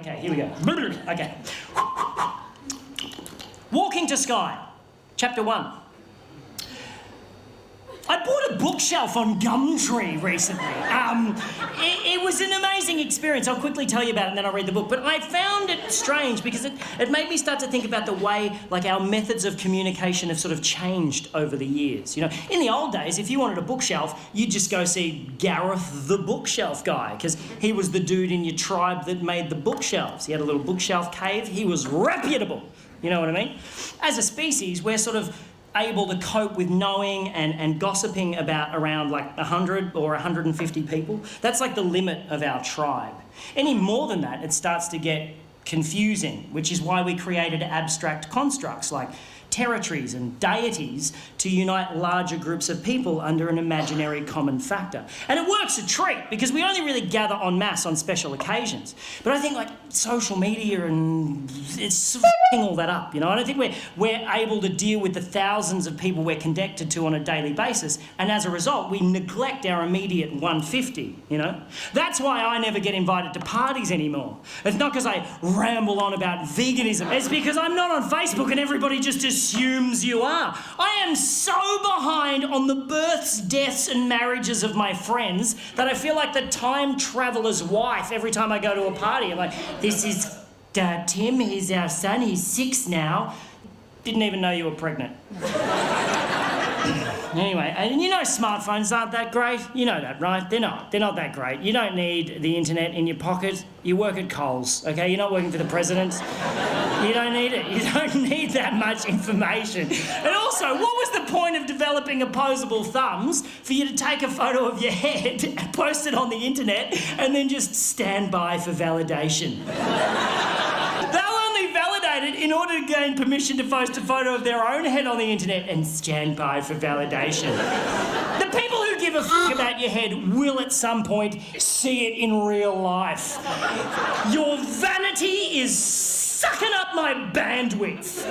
Okay, here we go. Okay. Walking to Sky, Chapter 1. I bought a bookshelf on Gumtree recently. It was an amazing experience. I'll quickly tell you about it and then I'll read the book. But I found it strange because it made me start to think about the way, like, our methods of communication have sort of changed over the years. You know, in the old days, if you wanted a bookshelf, you'd just go see Gareth the bookshelf guy because he was the dude in your tribe that made the bookshelves. He had a little bookshelf cave. He was reputable. You know what I mean? As a species, we're sort of able to cope with knowing and gossiping about around like 100 or 150 people. That's like the limit of our tribe. Any more than that, it starts to get confusing, which is why we created abstract constructs like territories and deities to unite larger groups of people under an imaginary common factor. And it works a treat because we only really gather en masse on special occasions. But I think like social media and it's f***ing all that up, you know? I don't think we're able to deal with the thousands of people we're connected to on a daily basis, and as a result, we neglect our immediate 150, you know? That's why I never get invited to parties anymore. It's not because I ramble on about veganism, it's because I'm not on Facebook and everybody just assumes you are. I am so behind on the births, deaths and marriages of my friends that I feel like the time traveller's wife every time I go to a party. I'm like, this is Tim, he's our son, he's 6 now. Didn't even know you were pregnant. Anyway, and you know smartphones aren't that great. You know that, right? They're not that great. You don't need the internet in your pocket. You work at Coles, okay? You're not working for the president. You don't need it. You don't need that much information. And also, what was the point of developing opposable thumbs for you to take a photo of your head and post it on the internet and then just stand by for validation? In order to gain permission to post a photo of their own head on the internet and stand by for validation. The people who give a f*** about your head will at some point see it in real life. Your vanity is sucking up my bandwidth.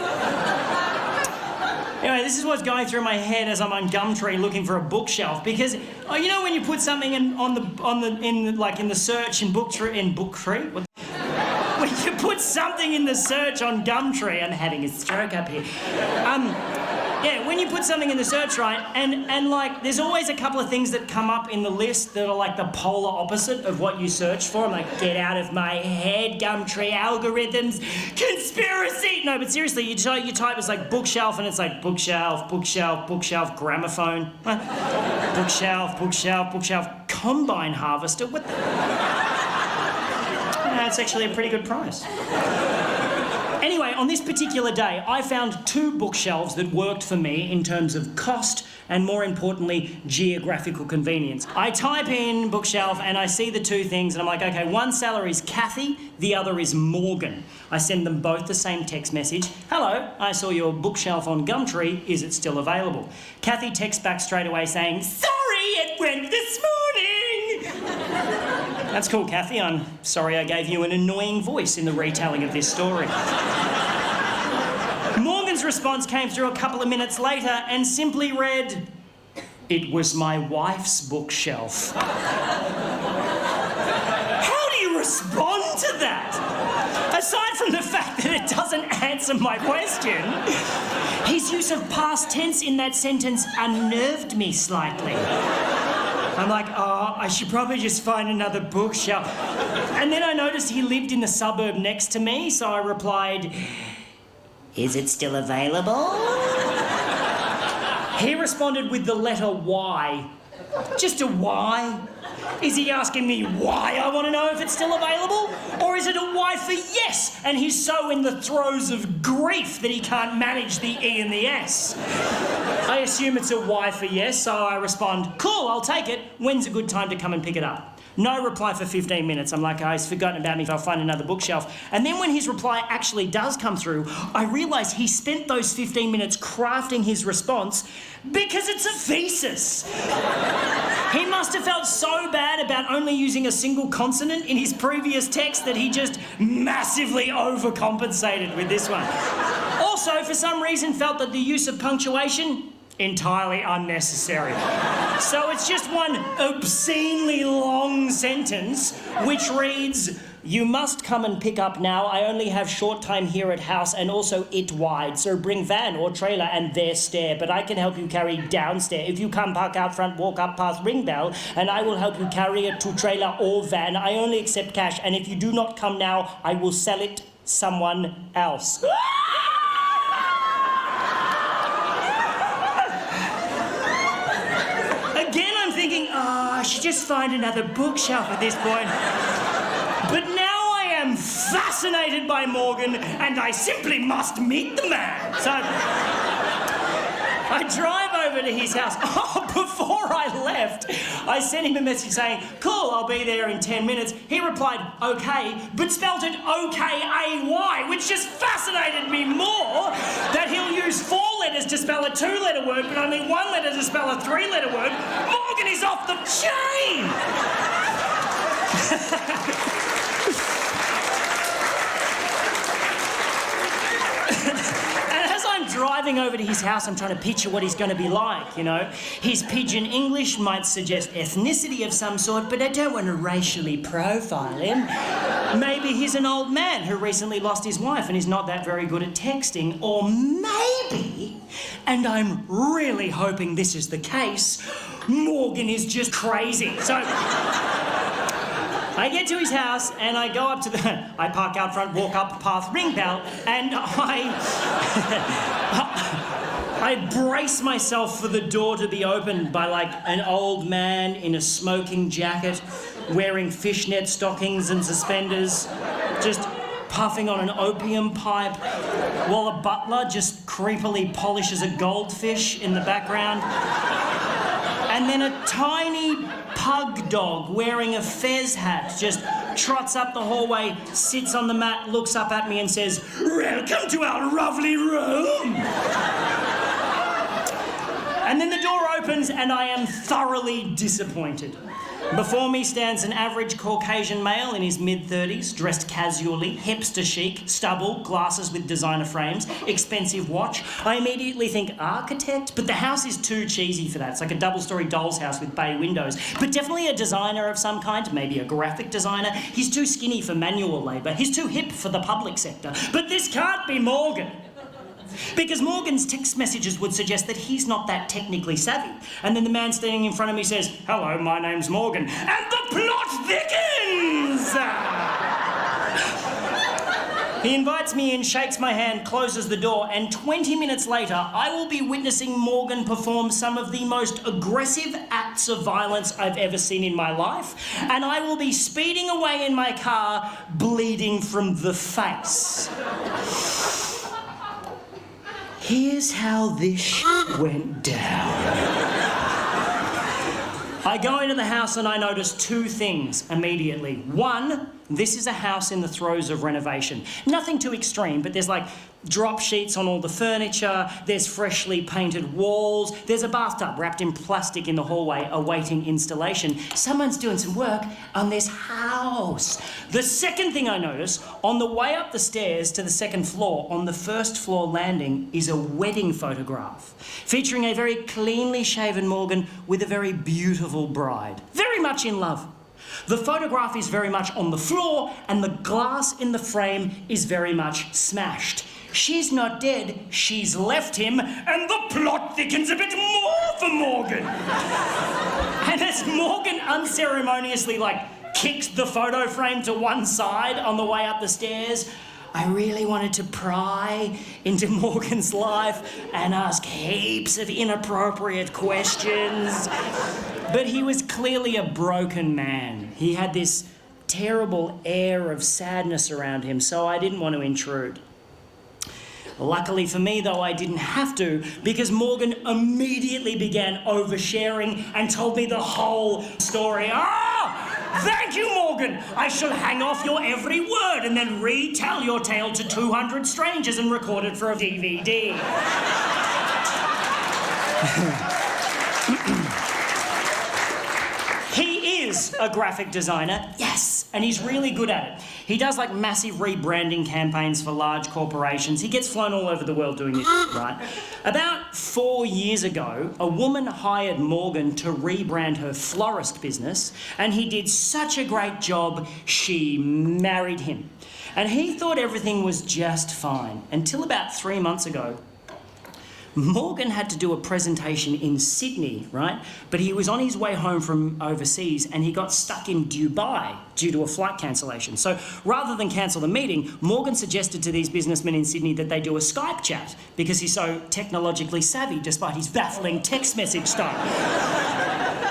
Anyway, this is what's going through my head as I'm on Gumtree looking for a bookshelf, because you know when you put something in the search in Booktree. When you put something in the search on Gumtree, I'm having a stroke up here. Yeah, when you put something in the search, right, and like, there's always a couple of things that come up in the list that are like the polar opposite of what you search for. I'm like, get out of my head, Gumtree algorithms, conspiracy! No, but seriously, you type, it's like bookshelf, and it's like bookshelf, bookshelf, bookshelf, gramophone. Bookshelf, bookshelf, bookshelf, combine harvester, what the... That's actually a pretty good price. Anyway, on this particular day, I found 2 bookshelves that worked for me in terms of cost and, more importantly, geographical convenience. I type in bookshelf and I see the 2 things and I'm like, okay, one seller is Kathy, the other is Morgan. I send them both the same text message. Hello, I saw your bookshelf on Gumtree. Is it still available? Kathy texts back straight away saying, sorry, it went this morning. That's cool, Kathy. I'm sorry I gave you an annoying voice in the retelling of this story. Morgan's response came through a couple of minutes later and simply read, it was my wife's bookshelf. How do you respond to that? Aside from the fact that it doesn't answer my question, his use of past tense in that sentence unnerved me slightly. I'm like, oh, I should probably just find another bookshelf. And then I noticed he lived in the suburb next to me, so I replied, is it still available? He responded with the letter Y. Just a Y? Is he asking me why I want to know if it's still available? Or is it a Y for yes, and he's so in the throes of grief that he can't manage the E and the S? I assume it's a Y for yes, so I respond, cool, I'll take it. When's a good time to come and pick it up? No reply for 15 minutes. I'm like, oh, he's forgotten about me if I'll find another bookshelf. And then when his reply actually does come through, I realise he spent those 15 minutes crafting his response because it's a thesis. He must have felt so bad about only using a single consonant in his previous text that he just massively overcompensated with this one. Also, for some reason, felt that the use of punctuation entirely unnecessary. So it's just one obscenely long sentence which reads, "You must come and pick up now. I only have short time here at house and also it wide. So bring van or trailer and there stair. But I can help you carry downstairs. If you come park out front, walk up past ring bell, and I will help you carry it to trailer or van. I only accept cash. And if you do not come now, I will sell it someone else." Again, I'm thinking, I should just find another bookshelf at this point. But now I am fascinated by Morgan, and I simply must meet the man. So I drive over to his house. Before I left, I sent him a message saying, "Cool, I'll be there in 10 minutes. He replied, "Okay," but spelled it O-K-A-Y, which just fascinated me more that he'll use 4 letters to spell a 2-letter word, but only 1 letter to spell a 3-letter word. Morgan is off the chain! Driving over to his house, I'm trying to picture what he's going to be like, you know. His pidgin English might suggest ethnicity of some sort, but I don't want to racially profile him. Maybe he's an old man who recently lost his wife and is not that very good at texting. Or maybe, and I'm really hoping this is the case, Morgan is just crazy. So I get to his house and I go up to I park out front, walk up past ring bell, and I brace myself for the door to be opened by like an old man in a smoking jacket, wearing fishnet stockings and suspenders, just puffing on an opium pipe, while a butler just creepily polishes a goldfish in the background. And then a tiny pug dog wearing a fez hat just trots up the hallway, sits on the mat, looks up at me and says, "Welcome to our lovely room." And then the door opens and I am thoroughly disappointed. Before me stands an average Caucasian male in his mid-30s, dressed casually, hipster chic, stubble, glasses with designer frames, expensive watch. I immediately think architect, but the house is too cheesy for that. It's like a double-story doll's house with bay windows. But definitely a designer of some kind, maybe a graphic designer. He's too skinny for manual labour. He's too hip for the public sector. But this can't be Morgan. Because Morgan's text messages would suggest that he's not that technically savvy. And then the man standing in front of me says, "Hello, my name's Morgan." And the plot thickens! He invites me in, shakes my hand, closes the door, and 20 minutes later, I will be witnessing Morgan perform some of the most aggressive acts of violence I've ever seen in my life, and I will be speeding away in my car, bleeding from the face. Here's how this went down. I go into the house and I notice 2 things immediately. One, this is a house in the throes of renovation. Nothing too extreme, but there's like drop sheets on all the furniture, there's freshly painted walls, there's a bathtub wrapped in plastic in the hallway awaiting installation. Someone's doing some work on this house. The second thing I notice, on the way up the stairs to the second floor, on the first floor landing, is a wedding photograph featuring a very cleanly shaven Morgan with a very beautiful bride, very much in love. The photograph is very much on the floor and the glass in the frame is very much smashed. She's not dead, she's left him, and the plot thickens a bit more for Morgan. And as Morgan unceremoniously, kicks the photo frame to one side on the way up the stairs, I really wanted to pry into Morgan's life and ask heaps of inappropriate questions. But he was clearly a broken man. He had this terrible air of sadness around him, so I didn't want to intrude. Luckily for me, though, I didn't have to, because Morgan immediately began oversharing and told me the whole story. Thank you, Morgan! I shall hang off your every word and then retell your tale to 200 strangers and record it for a DVD. He is a graphic designer, yes, and he's really good at it. He does like massive rebranding campaigns for large corporations. He gets flown all over the world doing this, right? About 4 years ago, a woman hired Morgan to rebrand her florist business, and he did such a great job, she married him. And he thought everything was just fine until about 3 months ago. Morgan had to do a presentation in Sydney, right? But he was on his way home from overseas and he got stuck in Dubai due to a flight cancellation. So rather than cancel the meeting, Morgan suggested to these businessmen in Sydney that they do a Skype chat because he's so technologically savvy despite his baffling text message style.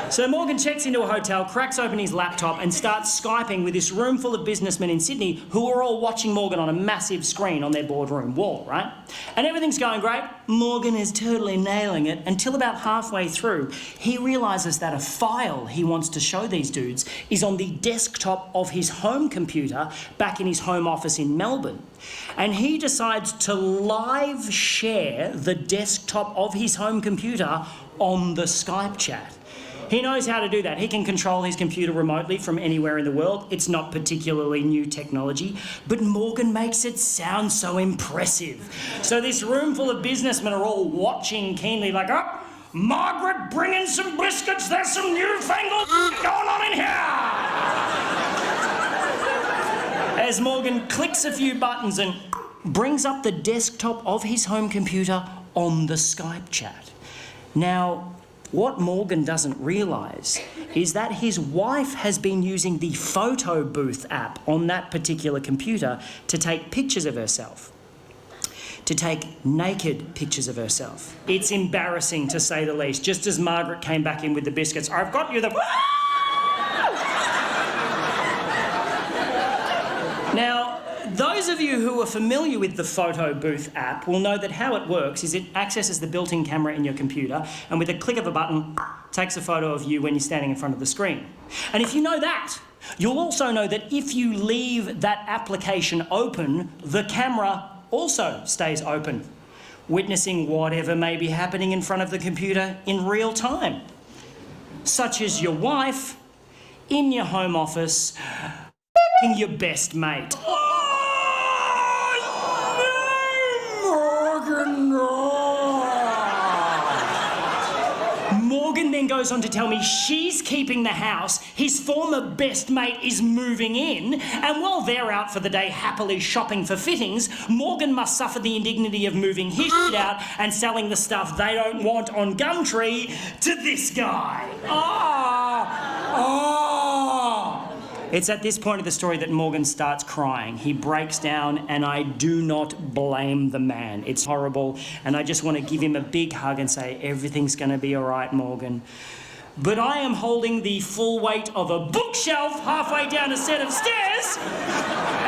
So Morgan checks into a hotel, cracks open his laptop and starts Skyping with this room full of businessmen in Sydney who are all watching Morgan on a massive screen on their boardroom wall, right? And everything's going great. Morgan is totally nailing it until about halfway through, he realises that a file he wants to show these dudes is on the desktop of his home computer back in his home office in Melbourne. And he decides to live share the desktop of his home computer on the Skype chat. He knows how to do that. He can control his computer remotely from anywhere in the world. It's not particularly new technology, but Morgan makes it sound so impressive. So this room full of businessmen are all watching keenly like, oh, Margaret, bring in some biscuits. There's some newfangled going on in here. As Morgan clicks a few buttons and brings up the desktop of his home computer on the Skype chat. Now, what Morgan doesn't realise is that his wife has been using the photo booth app on that particular computer to take pictures of herself. To take naked pictures of herself. It's embarrassing to say the least. Just as Margaret came back in with the biscuits, I've got you the... Now, those of you who are familiar with the photo booth app will know that how it works is it accesses the built-in camera in your computer and with a click of a button takes a photo of you when you're standing in front of the screen. And if you know that, you'll also know that if you leave that application open, the camera also stays open, witnessing whatever may be happening in front of the computer in real time, such as your wife in your home office your best mate. Morgan then goes on to tell me she's keeping the house, his former best mate is moving in, and while they're out for the day happily shopping for fittings, Morgan must suffer the indignity of moving his shit out and selling the stuff they don't want on Gumtree to this guy. It's at this point of the story that Morgan starts crying. He breaks down, and I do not blame the man. It's horrible, and I just want to give him a big hug and say, everything's going to be all right, Morgan. But I am holding the full weight of a bookshelf halfway down a set of stairs,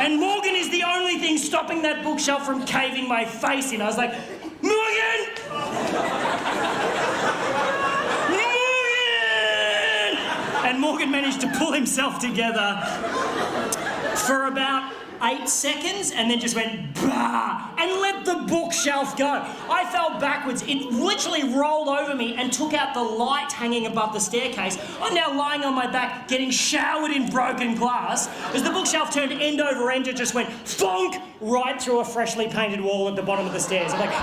and Morgan is the only thing stopping that bookshelf from caving my face in. I was like, Morgan! And Morgan managed to pull himself together for about 8 seconds and then just went, bah, and let the bookshelf go. I fell backwards. It literally rolled over me and took out the light hanging above the staircase. I'm now lying on my back, getting showered in broken glass, as the bookshelf turned end over end and just went thonk right through a freshly painted wall at the bottom of the stairs. I'm like,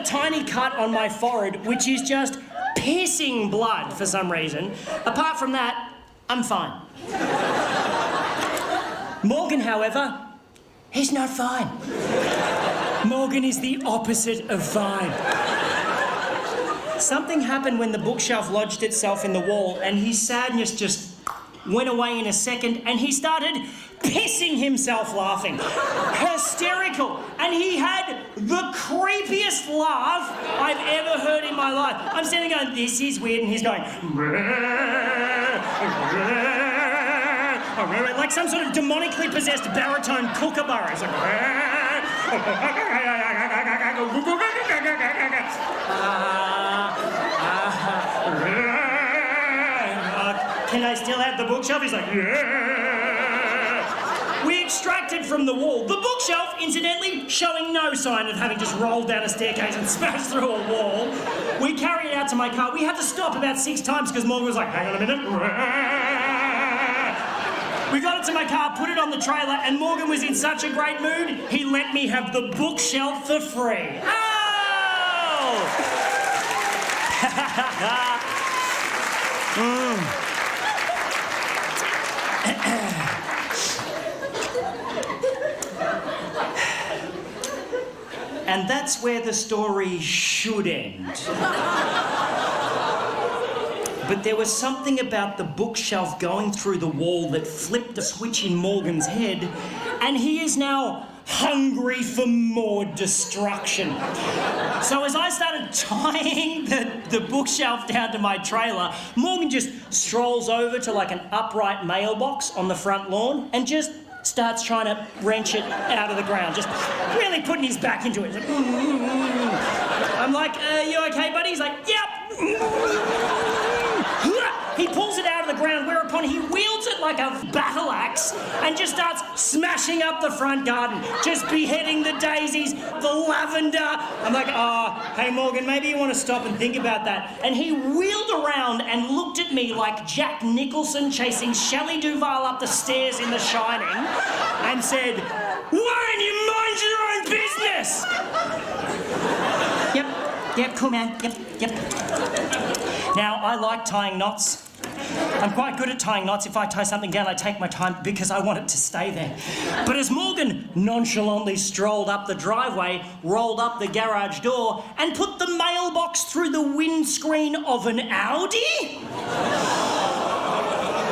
tiny cut on my forehead, which is just pissing blood for some reason. Apart from that, I'm fine. Morgan, however, he's not fine. Morgan is the opposite of fine. Something happened when the bookshelf lodged itself in the wall and his sadness just went away in a second and he started pissing himself laughing. Hysterical. And he had the creepiest laugh I've ever heard in my life. I'm standing going, this is weird, and he's going, like some sort of demonically possessed baritone kookaburra. He's like, can I still have the bookshelf? He's like, yeah. We extracted from the wall. The bookshelf, incidentally, showing no sign of having just rolled down a staircase and smashed through a wall. We carry straight out to my car. We had to stop about 6 times because Morgan was like, hang on a minute. We got it to my car, put it on the trailer, and Morgan was in such a great mood, he let me have the bookshelf for free. Oh! And that's where the story should end. But there was something about the bookshelf going through the wall that flipped a switch in Morgan's head, and he is now hungry for more destruction. So as I started tying the bookshelf down to my trailer, Morgan just strolls over to like an upright mailbox on the front lawn and just starts trying to wrench it out of the ground, just really putting his back into it. Like, I'm like, you okay, buddy? He's like, yep. He pulls it out of the ground, whereupon he wields it like a battle axe and just starts smashing up the front garden, just beheading the daisies, the lavender. I'm like, oh, hey, Morgan, maybe you want to stop and think about that. And he wheeled around and looked at me like Jack Nicholson chasing Shelley Duvall up the stairs in The Shining and said, why don't you mind your own business? Yep, cool, man. Yep. Now, I like tying knots. I'm quite good at tying knots. If I tie something down, I take my time because I want it to stay there. But as Morgan nonchalantly strolled up the driveway, rolled up the garage door, and put the mailbox through the windscreen of an Audi,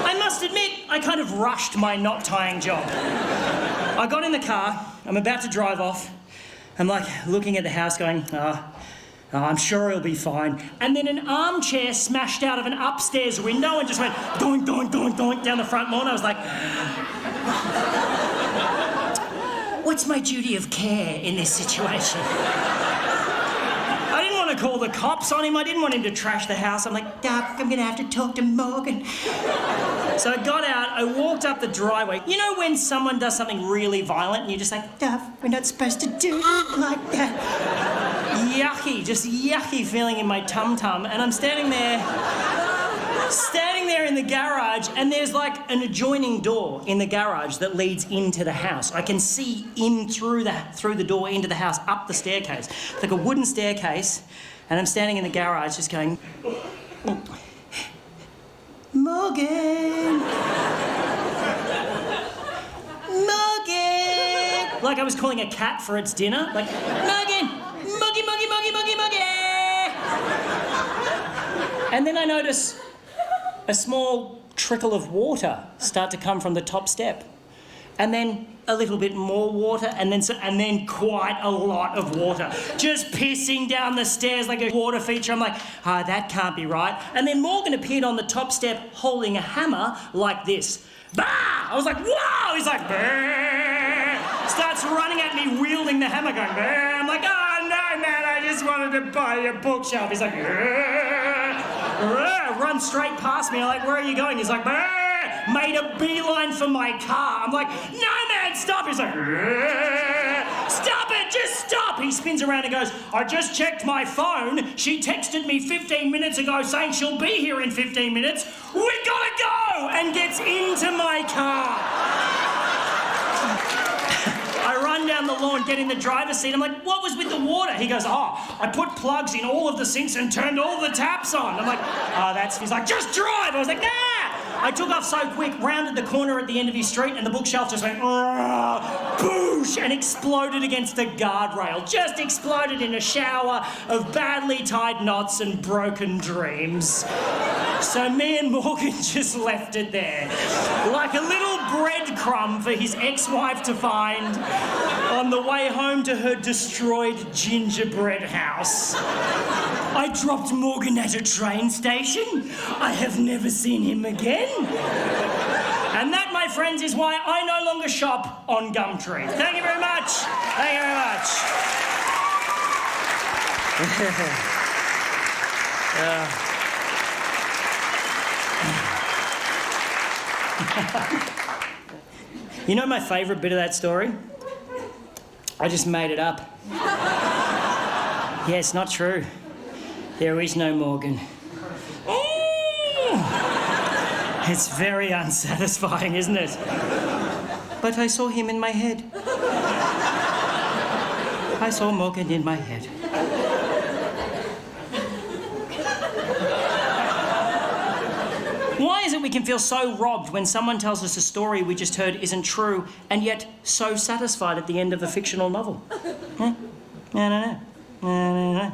I must admit, I kind of rushed my knot tying job. I got in the car, I'm about to drive off. I'm like looking at the house going, oh, I'm sure he'll be fine. And then an armchair smashed out of an upstairs window and just went doink, doink, doink, doink down the front lawn. I was like, what's my duty of care in this situation? I didn't want to call the cops on him. I didn't want him to trash the house. I'm like, Duck, I'm going to have to talk to Morgan. So I got out, I walked up the driveway. You know when someone does something really violent and you're just like, Duff, we're not supposed to do it like that. Yucky, just yucky feeling in my tum-tum. And I'm standing there in the garage, and there's like an adjoining door in the garage that leads into the house. I can see in through the door into the house, up the staircase. It's like a wooden staircase, and I'm standing in the garage just going, Morgan! Morgan! Like I was calling a cat for its dinner. Like, Morgan! Muggy, muggy, muggy, muggy, muggy! And then I notice a small trickle of water start to come from the top step. And then a little bit more water, and then quite a lot of water. Just pissing down the stairs like a water feature. I'm like, that can't be right. And then Morgan appeared on the top step holding a hammer like this. Bah! I was like, whoa! He's like, bah! Starts running at me, wielding the hammer, going, bah! I'm like, oh no, man, I just wanted to buy a bookshelf. He's like, run straight past me. I'm like, where are you going? He's like, bah! Made a beeline for my car. I'm like, no, man, stop. He's like, stop it, just stop. He spins around and goes, I just checked my phone. She texted me 15 minutes ago saying she'll be here in 15 minutes. We gotta go! And gets into my car. I run down the lawn, get in the driver's seat. I'm like, what was with the water? He goes, I put plugs in all of the sinks and turned all the taps on. I'm like, he's like, just drive. I was like, nah. I took off so quick, rounded the corner at the end of his street, and the bookshelf just went boosh and exploded against the guardrail. Just exploded in a shower of badly tied knots and broken dreams. So me and Morgan just left it there, like a little breadcrumb for his ex-wife to find on the way home to her destroyed gingerbread house. I dropped Morgan at a train station. I have never seen him again. And that, my friends, is why I no longer shop on Gumtree. Thank you very much. Thank you very much. You know my favourite bit of that story? I just made it up. Yeah, it's not true. There is no Morgan. It's very unsatisfying, isn't it? But I saw him in my head. I saw Morgan in my head. Why is it we can feel so robbed when someone tells us a story we just heard isn't true, and yet so satisfied at the end of a fictional novel? Huh? I don't know.